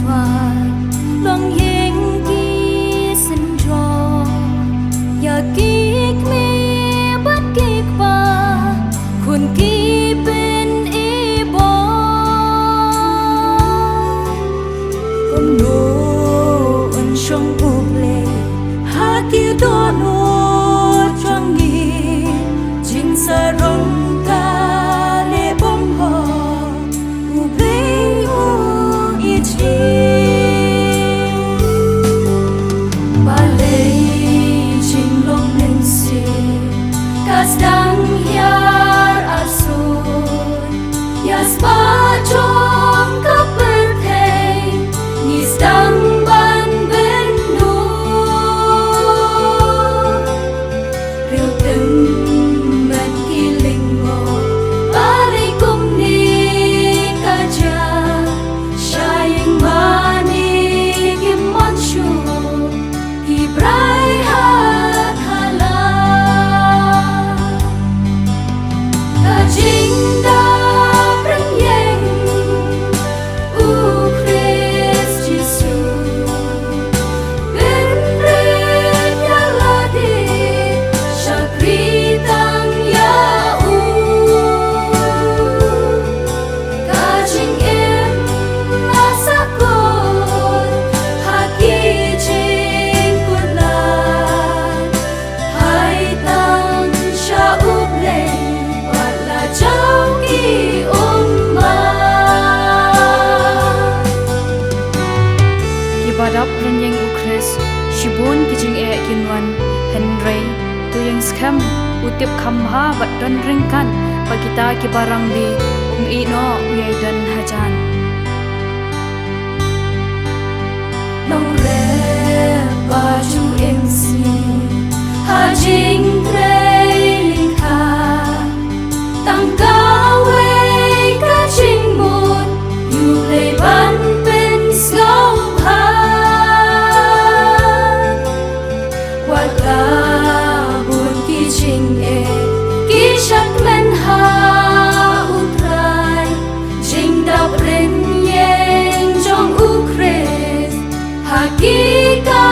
phai lòng hiên kỳ sinh trò ya kik mi bất kik ba khun ki bên y bo con nô ân trong buộc lệ ha kia đó nô trong nghi chính sa rong ta lệ bom ho u bê u y chi ba lệ chính lòng nên si kas dang yar asun yas ba trong các bờ thề nis dang ban bên nu rêu từng bên kỳ linh ngô ba lệ cùng ni ca cha shaying mani kim mon shu ibrai ha khala ta jing da prang yeng u Christ Jesus ben ren ya la di shakri tang ya u ka jing em na sakon haki jing kulan hai tang sha up le wala chau ki umma Ibadap renyeng ukres shibun kijing e kinwan henrei tu yang skam utip khamha bat ran ringkan pagita kibarang di ino uyai dan hajan nong re ba chu em si ha jing tre linh kha tăng cao we ca chinh một yu le ban bên snow ha wat ka buồn ki chinh e ki shak men ha utrai jing dap ren yeng jong u kres hakika